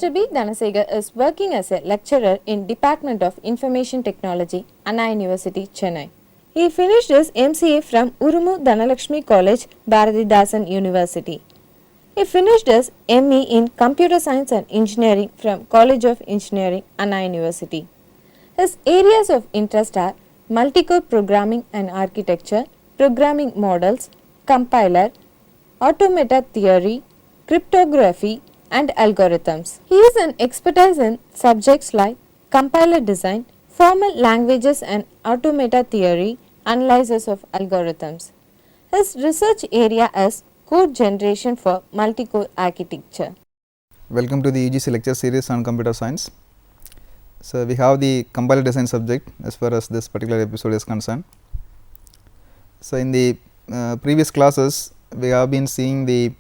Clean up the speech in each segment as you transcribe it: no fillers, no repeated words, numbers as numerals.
Mr. B. Dhanasegar is working as a lecturer in Department of Information Technology, Anna University, Chennai. He finished his MCA from Urumu Dhanalakshmi College, Bharathidasan University. He finished his ME in Computer Science and Engineering from College of Engineering, Anna University. His areas of interest are multi-core programming and architecture, programming models, compiler, automata theory, cryptography, and algorithms. He is an expert in subjects like compiler design, formal languages and automata theory, analysis of algorithms. His research area is code generation for multi-core architecture. Welcome to the UGC lecture series on computer science. So, we have the compiler design subject as far as this particular episode is concerned. So, in the previous classes we have been seeing the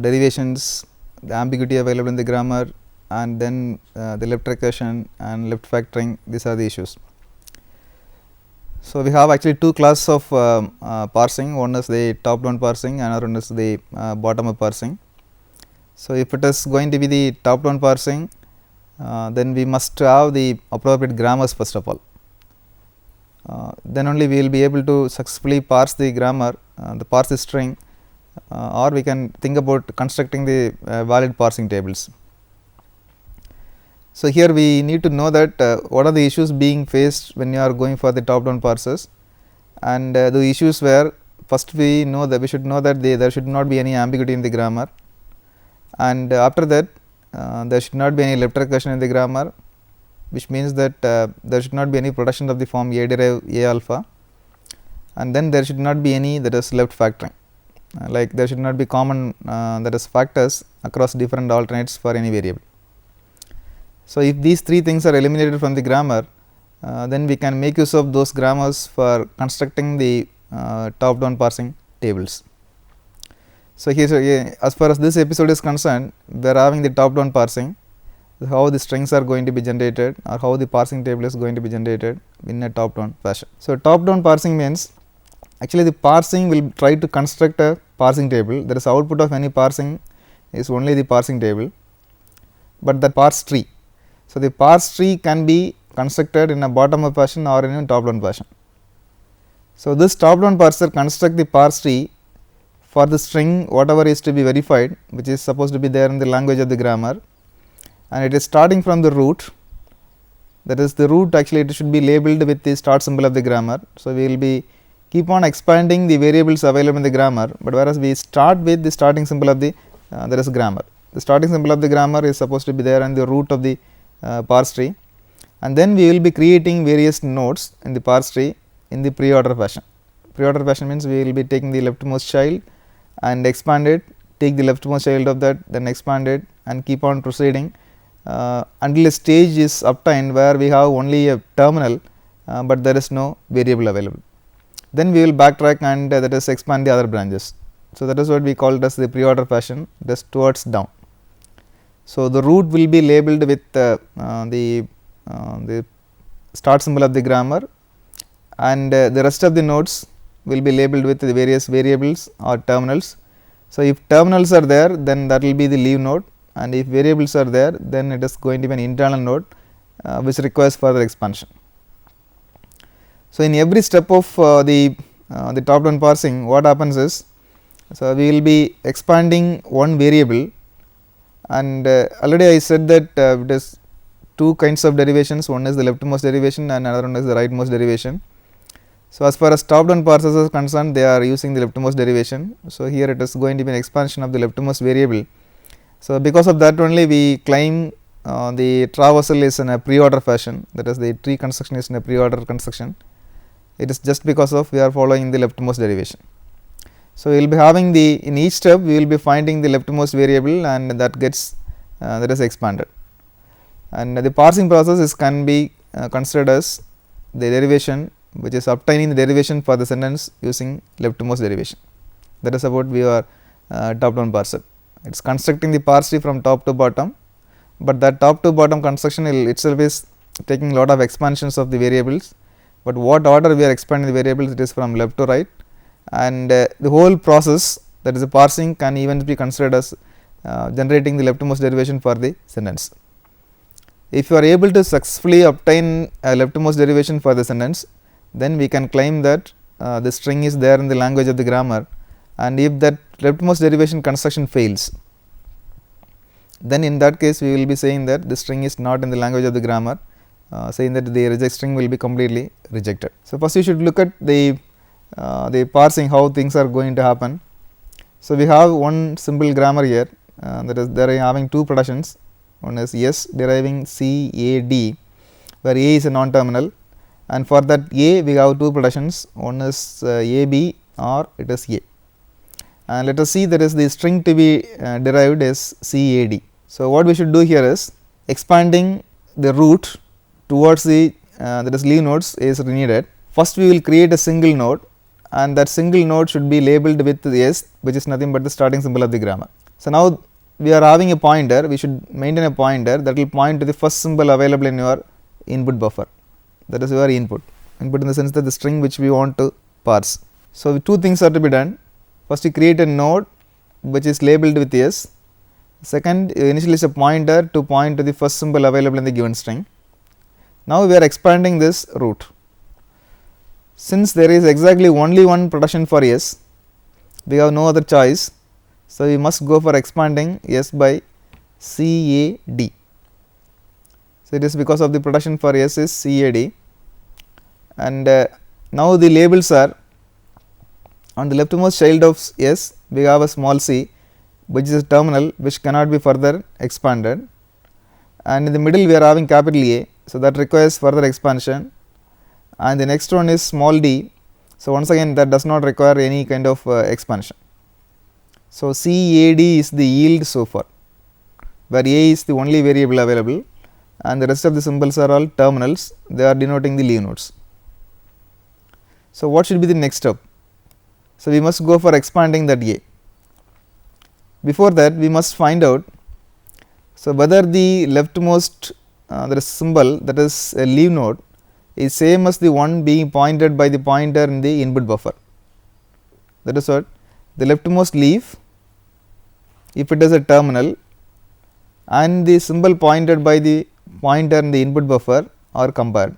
derivations, the ambiguity available in the grammar, and then the left recursion and left factoring. These are the issues. So, we have actually two classes of parsing. One is the top down parsing, another one is the bottom up parsing. So, if it is going to be the top down parsing, then we must have the appropriate grammars first of all. Then only we will be able to successfully parse the grammar, the parse string, or we can think about constructing the valid parsing tables. So, here we need to know that what are the issues being faced when you are going for the top down parsers, and the issues were, first we know that we should know that there should not be any ambiguity in the grammar, and after that there should not be any left recursion in the grammar, which means that there should not be any production of the form A derive A alpha, and then there should not be any, that is, left factoring, like there should not be common that is factors across different alternates for any variable. So, if these three things are eliminated from the grammar, then we can make use of those grammars for constructing the top down parsing tables. So, here as far as this episode is concerned, we are having the top down parsing, how the strings are going to be generated or how the parsing table is going to be generated in a top down fashion. So, top down parsing means actually the parsing will try to construct a parsing table, that is output of any parsing is only the parsing table, but the parse tree. So, the parse tree can be constructed in a bottom up fashion or in a top down fashion. So, this top down parser construct the parse tree for the string whatever is to be verified, which is supposed to be there in the language of the grammar, and it is starting from the root, that is the root actually it should be labeled with the start symbol of the grammar. So, we will be keep on expanding the variables available in the grammar, but whereas we start with the starting symbol of the that is grammar. The starting symbol of the grammar is supposed to be there in the root of the parse tree, and then we will be creating various nodes in the parse tree in the pre-order fashion. Pre-order fashion means we will be taking the leftmost child and expand it, take the leftmost child of that, then expand it and keep on proceeding until a stage is obtained where we have only a terminal, but there is no variable available. Then we will backtrack and that is expand the other branches. So, that is what we call it as the pre-order fashion, just towards down. So, the root will be labeled with the start symbol of the grammar, and the rest of the nodes will be labeled with the various variables or terminals. So, if terminals are there, then that will be the leave node, and if variables are there, then it is going to be an internal node which requires further expansion. So, in every step of the top down parsing, what happens is, so we will be expanding one variable, and already I said that it is two kinds of derivations, one is the leftmost derivation and another one is the rightmost derivation. So, as far as top down parsers are concerned, they are using the leftmost derivation. So, here it is going to be an expansion of the leftmost variable. So, because of that only we claim the traversal is in a pre-order fashion, that is the tree construction is in a pre-order construction. It is just because of we are following the leftmost derivation. So, we will be having the, in each step we will be finding the leftmost variable and that gets that is expanded, and the parsing process is can be considered as the derivation which is obtaining the derivation for the sentence using leftmost derivation. That is about we are top down parser. It is constructing the parse tree from top to bottom, but that top to bottom construction itself is taking lot of expansions of the variables, but what order we are expanding the variables, it is from left to right, and the whole process, that is the parsing, can even be considered as generating the leftmost derivation for the sentence. If you are able to successfully obtain a leftmost derivation for the sentence, then we can claim that the string is there in the language of the grammar, and if that leftmost derivation construction fails, then in that case we will be saying that the string is not in the language of the grammar, saying that the reject string will be completely rejected. So, first you should look at the parsing, how things are going to happen. So, we have one simple grammar here, that is they are having two productions. One is S deriving C A D, where A is a non-terminal, and for that A we have two productions, one is A B or it is A, and let us see that is the string to be derived is C A D. So, what we should do here is expanding the root towards the that is leaf nodes is needed. First we will create a single node, and that single node should be labeled with the S, which is nothing but the starting symbol of the grammar. So, now we are having a pointer, we should maintain a pointer that will point to the first symbol available in your input buffer, that is your input in the sense that the string which we want to parse. So, two things are to be done. First you create a node which is labeled with S, second you initialize a pointer to point to the first symbol available in the given string. Now, we are expanding this root. Since there is exactly only one production for S, we have no other choice. So, we must go for expanding S by C A D. So, it is because of the production for S is C A D, and now the labels are on the leftmost child of S we have a small c, which is a terminal which cannot be further expanded, and in the middle we are having capital A. So, that requires further expansion, and the next one is small d. So, once again that does not require any kind of expansion. So, C A D is the yield so far, where A is the only variable available and the rest of the symbols are all terminals, they are denoting the leaf nodes. So, what should be the next step? So, we must go for expanding that A. Before that we must find out, so whether the leftmost there is symbol, that is a leaf node, is same as the one being pointed by the pointer in the input buffer. That is what the leftmost leaf, if it is a terminal and the symbol pointed by the pointer in the input buffer are compared.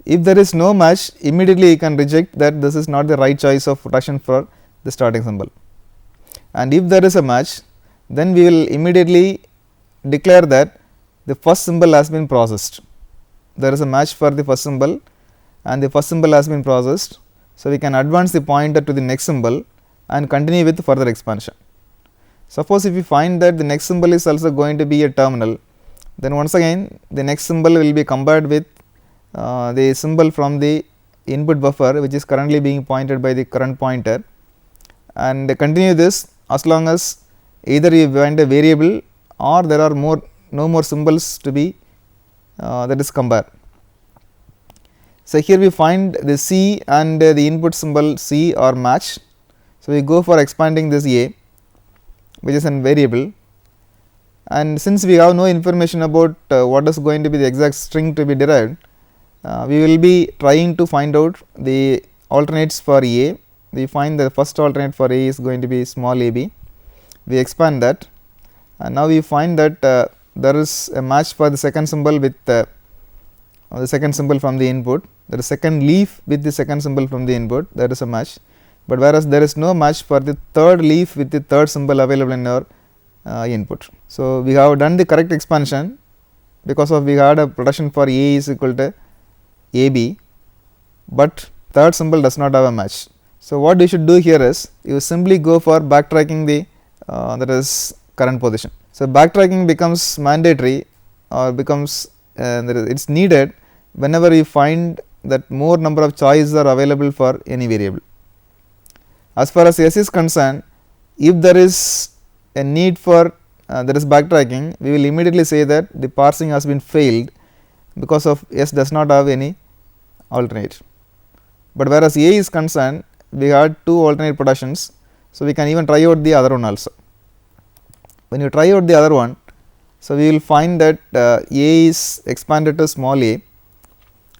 If there is no match, immediately you can reject that this is not the right choice of production for the starting symbol, and if there is a match, then we will immediately declare that the first symbol has been processed. There is a match for the first symbol and the first symbol has been processed. So, we can advance the pointer to the next symbol and continue with further expansion. Suppose if we find that the next symbol is also going to be a terminal, then once again the next symbol will be compared with the symbol from the input buffer, which is currently being pointed by the current pointer, and continue this as long as either you find a variable or there are no more symbols to be that is compared. So, here we find the C and the input symbol C are matched. So, we go for expanding this A, which is a variable, and since we have no information about what is going to be the exact string to be derived, we will be trying to find out the alternates for A. We find the first alternate for A is going to be small a b, we expand that, and now we find that there is a match for the second symbol with the second symbol from the input, there is second leaf with the second symbol from the input, there is a match, but whereas there is no match for the third leaf with the third symbol available in our input. So, we have done the correct expansion because of we had a production for A is equal to A B, but third symbol does not have a match. So, what you should do here is you simply go for backtracking the that is current position. So, backtracking becomes mandatory or becomes it is needed whenever you find that more number of choices are available for any variable. As far as S is concerned, if there is a need for there is backtracking, we will immediately say that the parsing has been failed because of S does not have any alternate. But whereas A is concerned, we had two alternate productions, so we can even try out the other one also. When you try out the other one, so we will find that A is expanded to small a,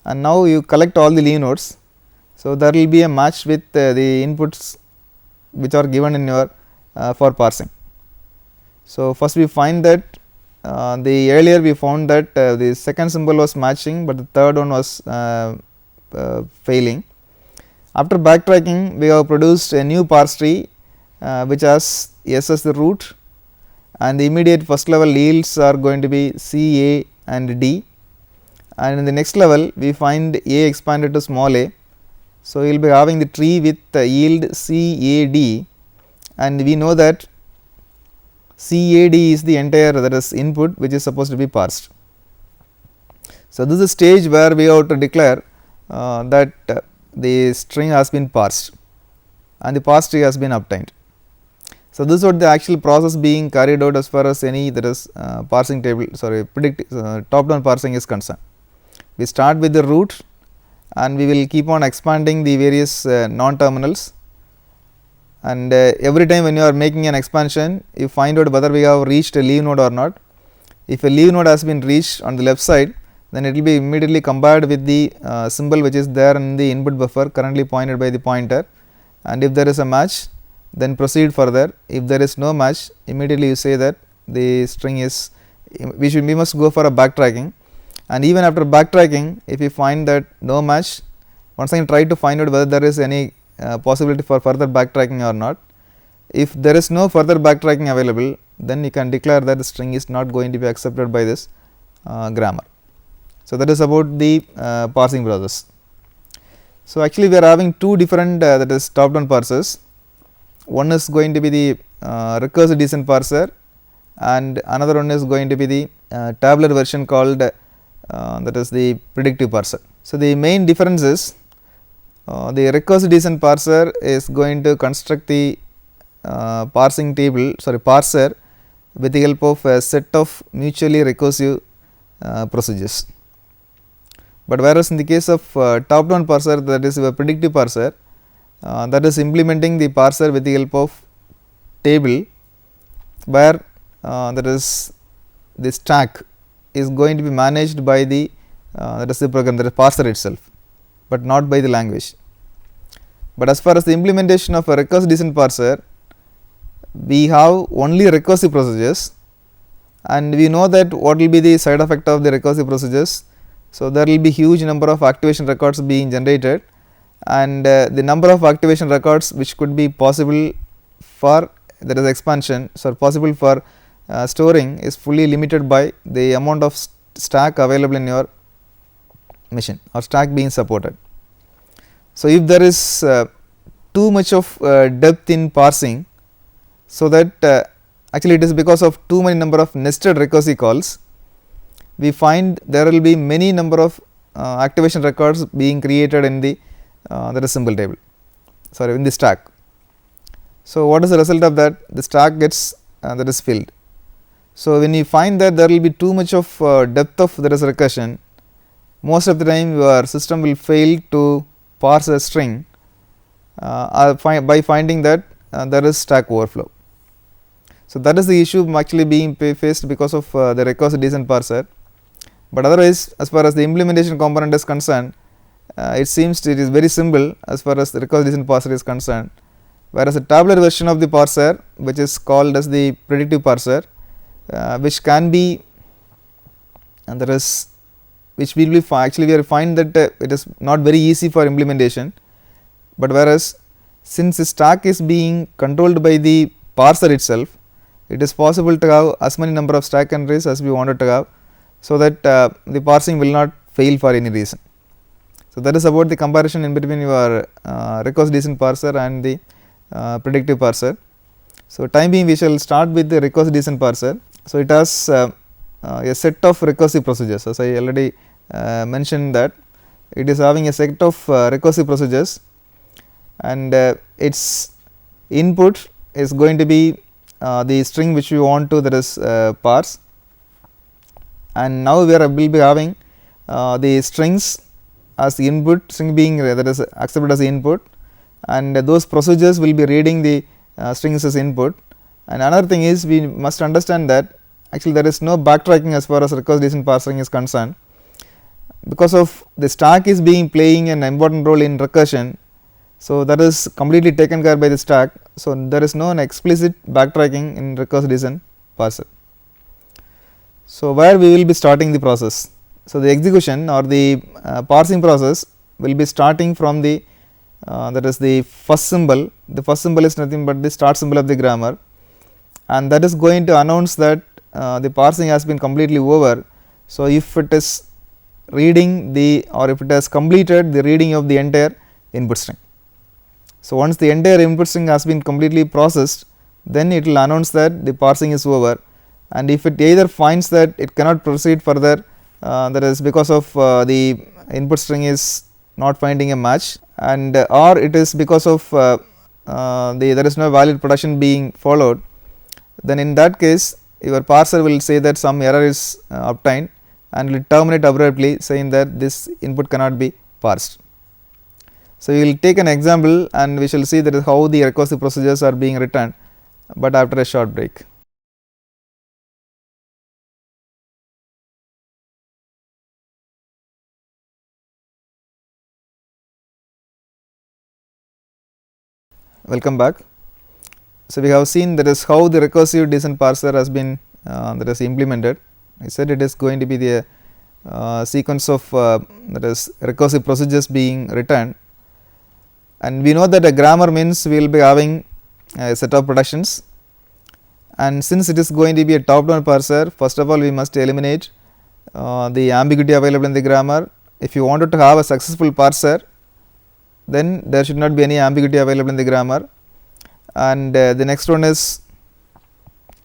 and now you collect all the leaf nodes. So, there will be a match with the inputs which are given in your for parsing. So, first we find that the earlier we found that the second symbol was matching, but the third one was failing. After backtracking, we have produced a new parse tree which has S as the root, and the immediate first level yields are going to be C, A and D, and in the next level we find A expanded to small a. So, we will be having the tree with yield C, A, D, and we know that C, A, D is the entire, that is input, which is supposed to be parsed. So, this is a stage where we have to declare that the string has been parsed and the parse tree has been obtained. So, this is what the actual process being carried out as far as any, that is parsing table, sorry, top down parsing is concerned. We start with the root and we will keep on expanding the various non terminals, and every time when you are making an expansion, you find out whether we have reached a leave node or not. If a leave node has been reached on the left side, then it will be immediately compared with the symbol which is there in the input buffer currently pointed by the pointer, and if there is a match, then proceed further. If there is no match, immediately you say that the string is, we must go for a backtracking, and even after backtracking, if you find that no match, once again try to find out whether there is any possibility for further backtracking or not. If there is no further backtracking available, then you can declare that the string is not going to be accepted by this grammar. So, that is about the parsing process. So, actually we are having two different that is top down parsers. One is going to be the recursive descent parser, and another one is going to be the tabular version called that is the predictive parser. So, the main difference is the recursive descent parser is going to construct the parsing table, sorry, parser with the help of a set of mutually recursive procedures. But whereas in the case of top down parser, that is a predictive parser, that is implementing the parser with the help of table, where that is the stack is going to be managed by the that is the program, that is parser itself, but not by the language. But as far as the implementation of a recursive descent parser, we have only recursive procedures, and we know that what will be the side effect of the recursive procedures. So, there will be huge number of activation records being generated, and the number of activation records which could be possible for, that is expansion, so possible for storing, is fully limited by the amount of stack available in your machine or stack being supported. So, if there is too much of depth in parsing, so that actually it is because of too many number of nested recursive calls, we find there will be many number of activation records being created in the that is symbol table, sorry, in the stack. So, what is the result of that? The stack gets that is filled. So, when you find that there will be too much of depth of there is recursion, most of the time your system will fail to parse a string by finding that there is stack overflow. So, that is the issue actually being faced because of the recursive descent parser. But otherwise, as far as the implementation component is concerned, it seems it is very simple as far as the recursive descent parser is concerned, whereas the tabular version of the parser, which is called as the predictive parser, which can be, and there is, which we will actually we will find that it is not very easy for implementation, but whereas since the stack is being controlled by the parser itself, it is possible to have as many number of stack entries as we wanted to have, so that the parsing will not fail for any reason. So, that is about the comparison in between your recursive descent parser and the predictive parser. So, time being we shall start with the recursive descent parser. So, it has a set of recursive procedures, as I already mentioned that it is having a set of recursive procedures, and its input is going to be the string which we want to, that is parse, and now we will be having the strings as the input, string being that is accepted as the input, and those procedures will be reading the strings as input. And another thing is, we must understand that actually there is no backtracking as far as recursive descent parsing is concerned, because of the stack is being playing an important role in recursion. So, that is completely taken care by the stack. So, there is no explicit backtracking in recursive descent parser. So, where we will be starting the process. So, the execution or the parsing process will be starting from the that is the first symbol. The first symbol is nothing but the start symbol of the grammar, and that is going to announce that the parsing has been completely over. So, if it is reading the or if it has completed the reading of the entire input string. So, once the entire input string has been completely processed, then it will announce that the parsing is over, and if it either finds that it cannot proceed further, that is because of the input string is not finding a match, and or it is because of there is no valid production being followed, then in that case your parser will say that some error is obtained and will terminate abruptly, saying that this input cannot be parsed. So, we will take an example and we shall see that is how the recursive procedures are being written, but after a short break. Welcome back. So, we have seen that is how the recursive descent parser has been that is implemented. I said it is going to be the sequence of that is recursive procedures being written, and we know that a grammar means we will be having a set of productions, and since it is going to be a top down parser, first of all we must eliminate the ambiguity available in the grammar. If you wanted to have a successful parser, then there should not be any ambiguity available in the grammar, and the next one is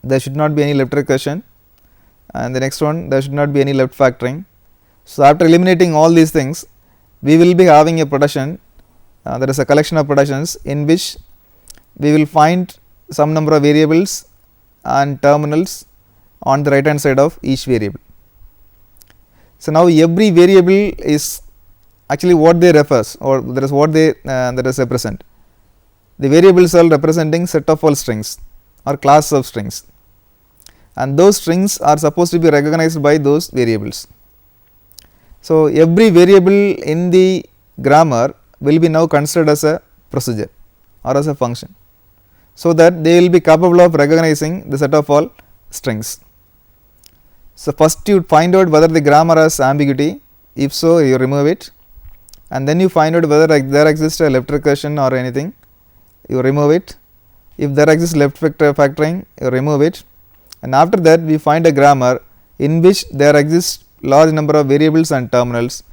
there should not be any left recursion, and the next one there should not be any left factoring. So, after eliminating all these things, we will be having a production, there is a collection of productions in which we will find some number of variables and terminals on the right hand side of each variable. So, now every variable is actually what they refers, or that is what they that is represent. The variables are representing set of all strings or class of strings, and those strings are supposed to be recognized by those variables. So, every variable in the grammar will be now considered as a procedure or as a function, so that they will be capable of recognizing the set of all strings. So, first you find out whether the grammar has ambiguity. If so, you remove it, and then you find out whether there exists a left recursion or anything, you remove it. If there exists left factoring, you remove it, and after that we find a grammar in which there exists large number of variables and terminals,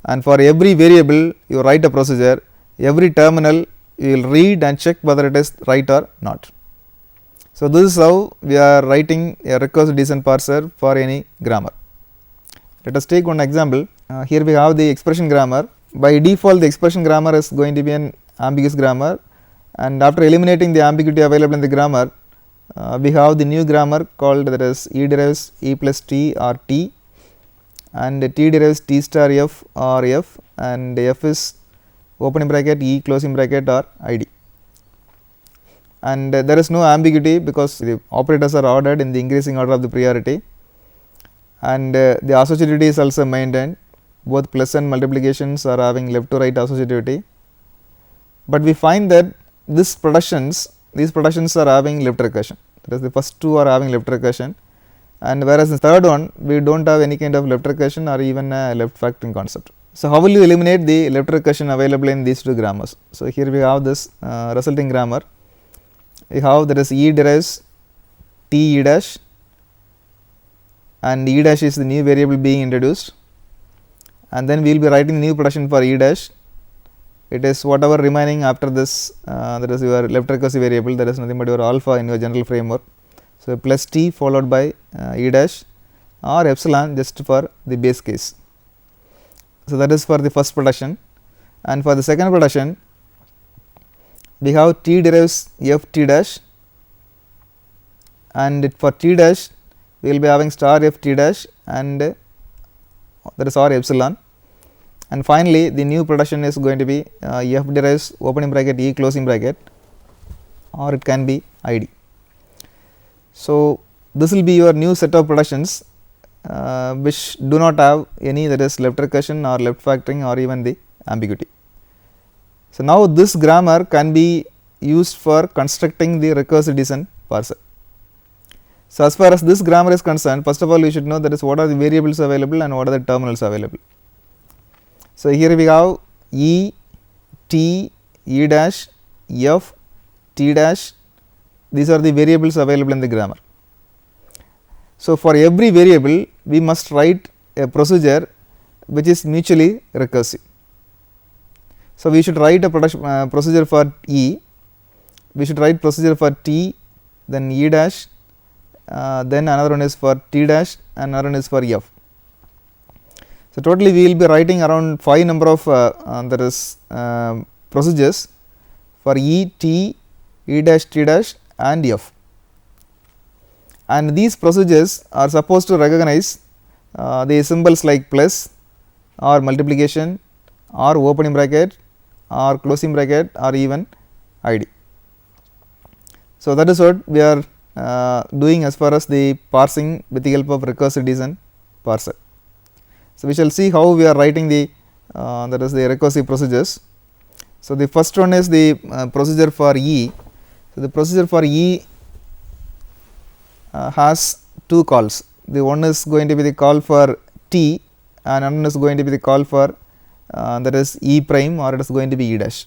and for every variable you write a procedure. Every terminal you will read and check whether it is right or not. So, this is how we are writing a recursive descent parser for any grammar. Let us take one example. Here we have the expression grammar. By default, the expression grammar is going to be an ambiguous grammar, and after eliminating the ambiguity available in the grammar, we have the new grammar called that is E derives E plus T or T, and T derives T star F or F, and F is opening bracket E closing bracket or ID, and there is no ambiguity because the operators are ordered in the increasing order of the priority, and the associativity is also maintained. Both plus and multiplications are having left to right associativity, but we find that these productions are having left recursion. That is, the first two are having left recursion, and whereas the third one we do not have any kind of left recursion or even a left factoring concept. So, how will you eliminate the left recursion available in these two grammars? So, here we have this resulting grammar. We have that is E derives T E dash, and E dash is the new variable being introduced, and then we will be writing new production for E dash. It is whatever remaining after this, that is your left recursive variable, that is nothing but your alpha in your general framework. So, plus T followed by E dash or epsilon just for the base case. So, that is for the first production, and for the second production we have T derives F T dash, and for T dash we will be having star F T dash, and that is or epsilon, and finally the new production is going to be F derives opening bracket E closing bracket, or it can be ID. So, this will be your new set of productions which do not have any, that is left recursion or left factoring or even the ambiguity. So, now this grammar can be used for constructing the recursive descent parser. So, as far as this grammar is concerned, first of all we should know that is what are the variables available and what are the terminals available. So, here we have E, T, E dash, F, T dash, these are the variables available in the grammar. So, for every variable we must write a procedure which is mutually recursive. So, we should write a procedure for E, we should write procedure for T, then E dash, then another one is for T dash and another one is for F. So, totally we will be writing around 5 number of procedures for E, T, E dash, T dash and F, and these procedures are supposed to recognize the symbols like plus or multiplication or opening bracket or closing bracket or even ID. So, that is what we are doing as far as the parsing with the help of recursive descent parser. So, we shall see how we are writing the that is the recursive procedures. So, the first one is the procedure for E. So, the procedure for E has two calls. The one is going to be the call for T and another is going to be the call for that is E prime or it is going to be E dash.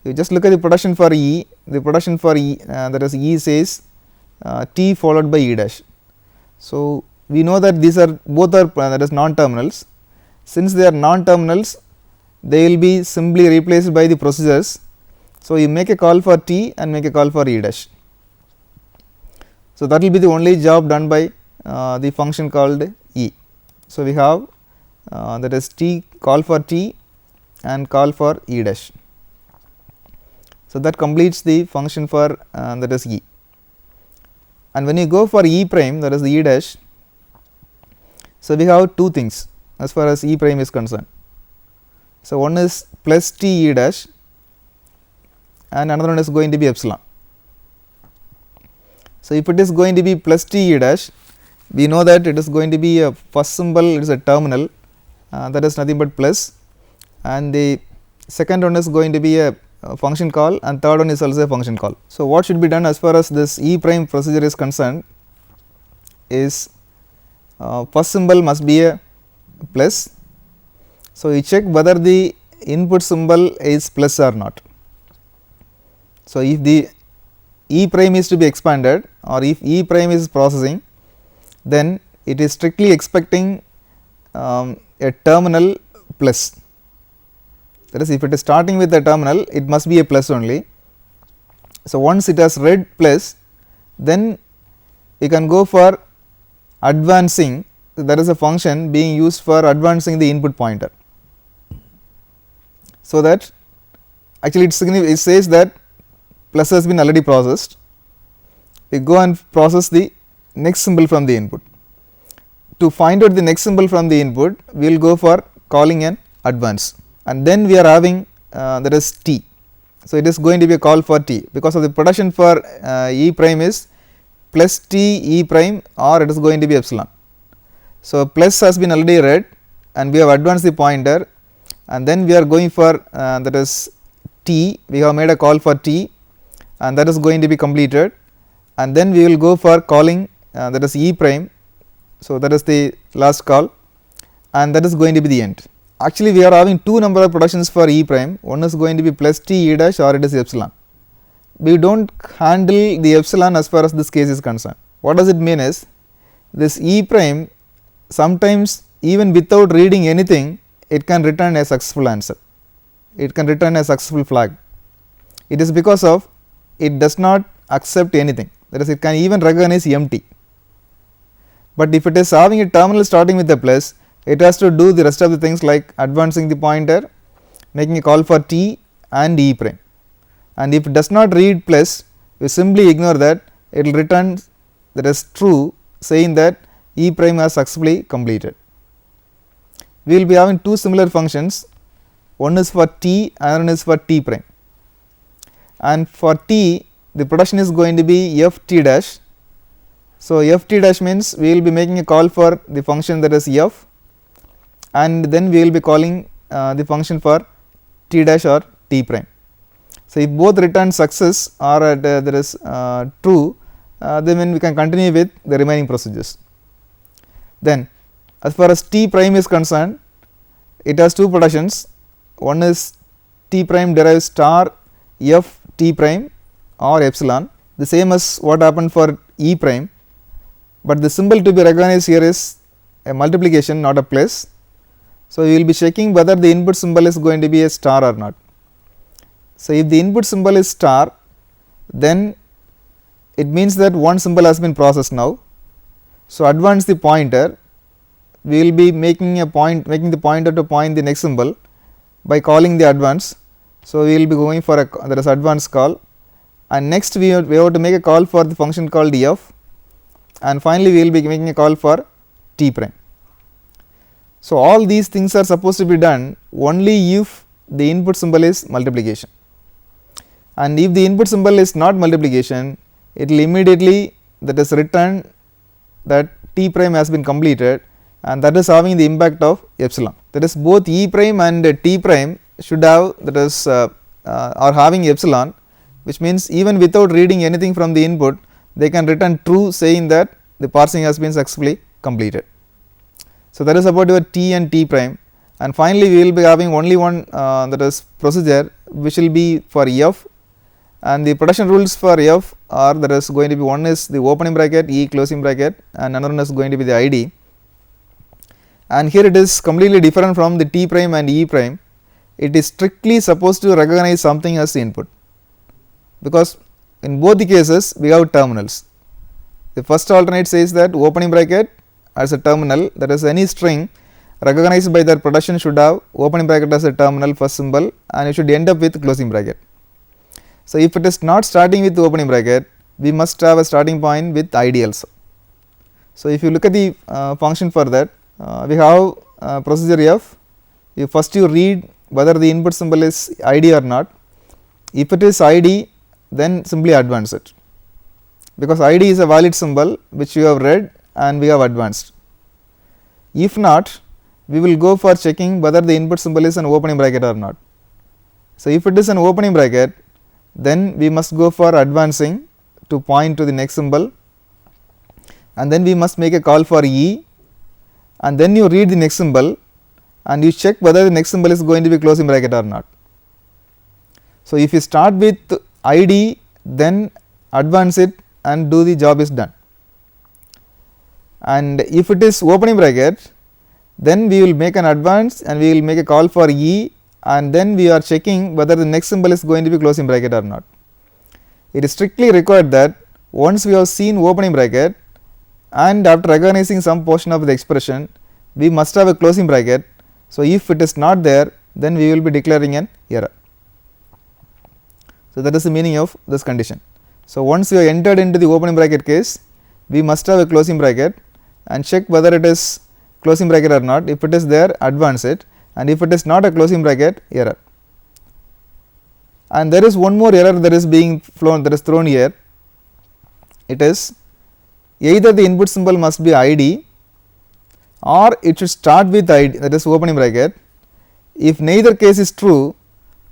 You just look at the production for E, the production for E that is E says T followed by E dash. So, we know that these are both are that is non-terminals. Since they are non-terminals, they will be simply replaced by the procedures. So, you make a call for T and make a call for E dash. So, that will be the only job done by the function called E. So, we have that is T call for T and call for E dash. So, that completes the function for that is E. And when you go for E prime, that is the E dash, so we have two things as far as E prime is concerned. So, one is plus T E dash and another one is going to be epsilon. So, if it is going to be plus T E dash, we know that it is going to be a first symbol, it is a terminal that is nothing but plus, and the second one is going to be a function call and third one is also a function call. So, what should be done as far as this E prime procedure is concerned is first symbol must be a plus. So, you check whether the input symbol is plus or not. So, if the E prime is to be expanded or if E prime is processing, then it is strictly expecting a terminal plus. That is, if it is starting with the terminal, it must be a plus only. So, once it has read plus, then we can go for advancing, there is a function being used for advancing the input pointer. So, that actually it says that plus has been already processed, we go and process the next symbol from the input. To find out the next symbol from the input, we will go for calling an advance, and then we are having that is T. So, it is going to be a call for T because of the production for E prime is plus T E prime or it is going to be epsilon. So, plus has been already read and we have advanced the pointer, and then we are going for that is T, we have made a call for T and that is going to be completed, and then we will go for calling that is E prime. So, that is the last call and that is going to be the end. Actually, we are having two number of productions for E prime, one is going to be plus T E dash or it is epsilon. We do not handle the epsilon as far as this case is concerned. What does it mean is, this E prime sometimes even without reading anything, it can return a successful answer, it can return a successful flag. It is because of it does not accept anything, that is, it can even recognize empty. But if it is having a terminal starting with a plus, it has to do the rest of the things like advancing the pointer, making a call for T and E prime, and if it does not read plus, we simply ignore that, it will return that is true, saying that E prime has successfully completed. We will be having two similar functions, one is for T, another one is for T prime, and for T the production is going to be F T dash. So, F T dash means we will be making a call for the function that is F, and then we will be calling the function for T dash or T prime. So, if both return success or there is true, then we can continue with the remaining procedures. Then as far as T prime is concerned, it has two productions. One is T prime derives star F T prime or epsilon, the same as what happened for E prime, but the symbol to be recognized here is a multiplication, not a plus. So, we will be checking whether the input symbol is going to be a star or not. So, if the input symbol is star, then it means that one symbol has been processed now. So, advance the pointer, we will be making the pointer to point the next symbol by calling the advance. So, we will be going for there is advance call, and next we have to make a call for the function called f, and finally we will be making a call for T prime. So, all these things are supposed to be done only if the input symbol is multiplication, and if the input symbol is not multiplication, it will immediately that is return that T prime has been completed, and that is having the impact of epsilon. That is, both E prime and T prime should have, that is are having epsilon, which means even without reading anything from the input, they can return true, saying that the parsing has been successfully completed. So, that is about your T and T prime, and finally we will be having only one that is procedure, which will be for F, and the production rules for F are, that is going to be, one is the opening bracket E closing bracket, and another one is going to be the ID, and here it is completely different from the T prime and E prime. It is strictly supposed to recognize something as the input, because in both the cases we have terminals. The first alternate says that opening bracket as a terminal, that is any string recognized by their production should have opening bracket as a terminal first symbol, and it should end up with closing bracket. So, if it is not starting with the opening bracket, we must have a starting point with ID also. So, if you look at the function for that, we have procedure F. First you read whether the input symbol is ID or not. If it is ID, then simply advance it, because ID is a valid symbol which you have read and we have advanced. If not, we will go for checking whether the input symbol is an opening bracket or not. So, if it is an opening bracket, then we must go for advancing to point to the next symbol, and then we must make a call for E, and then you read the next symbol and you check whether the next symbol is going to be closing bracket or not. So, if you start with ID, then advance it and do the job is done, and if it is opening bracket, then we will make an advance and we will make a call for E, and then we are checking whether the next symbol is going to be closing bracket or not. It is strictly required that once we have seen opening bracket and after recognizing some portion of the expression, we must have a closing bracket. So, if it is not there, then we will be declaring an error. So, that is the meaning of this condition. So, once we have entered into the opening bracket case, we must have a closing bracket and check whether it is closing bracket or not. If it is there, advance it, and if it is not a closing bracket, error. And there is one more error that is being thrown here. It is either the input symbol must be ID or it should start with ID, that is opening bracket. If neither case is true,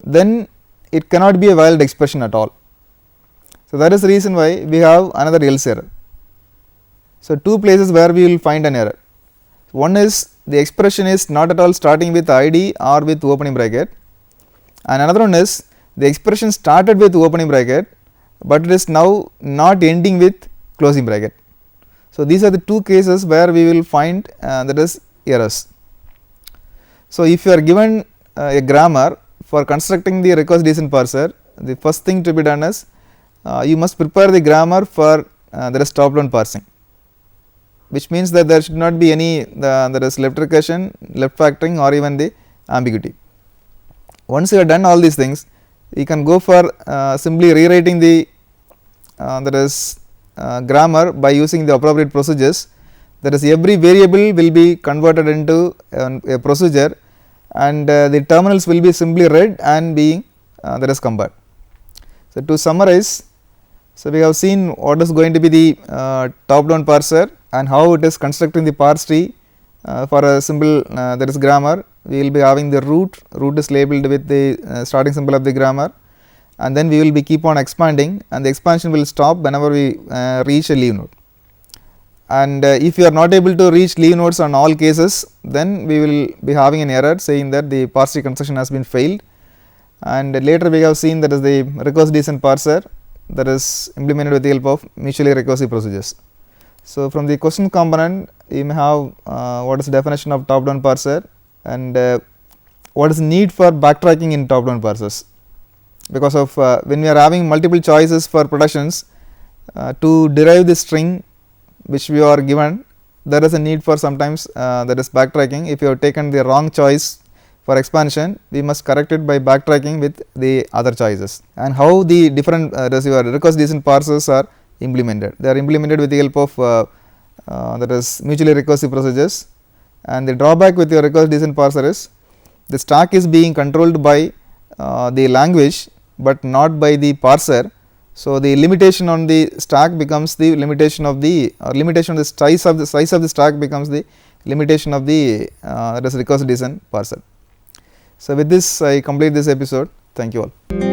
then it cannot be a valid expression at all. So, that is the reason why we have another else error. So, two places where we will find an error. One is the expression is not at all starting with ID or with opening bracket, and another one is the expression started with opening bracket, but it is now not ending with closing bracket. So, these are the two cases where we will find that is errors. So, if you are given a grammar for constructing the request descent parser, the first thing to be done is you must prepare the grammar for there is top down parsing, which means that there should not be any there is left recursion, left factoring, or even the ambiguity. Once you have done all these things, you can go for simply rewriting the that is grammar by using the appropriate procedures. That is, every variable will be converted into a procedure, and the terminals will be simply read and being that is compared. So, to summarize, so we have seen what is going to be the top down parser and how it is constructing the parse tree for a simple that is grammar. We will be having the root is labeled with the starting symbol of the grammar, and then we will be keep on expanding, and the expansion will stop whenever we reach a leave node. And if you are not able to reach leave nodes on all cases, then we will be having an error saying that the parse tree construction has been failed. And later we have seen that is the recursive descent parser that is implemented with the help of mutually recursive procedures. So, from the question component you may have what is the definition of top down parser, and what is the need for backtracking in top down parsers, because of when we are having multiple choices for productions to derive the string which we are given, there is a need for sometimes that is backtracking. If you have taken the wrong choice for expansion, we must correct it by backtracking with the other choices. And how the different recursive descent parsers are implemented? They are implemented with the help of that is mutually recursive procedures. And the drawback with your recursive descent parser is the stack is being controlled by the language, but not by the parser. So, the limitation on the stack becomes the limitation of the limitation of the size of the stack becomes the limitation of the recursive descent parser. So, with this I complete this episode. Thank you all.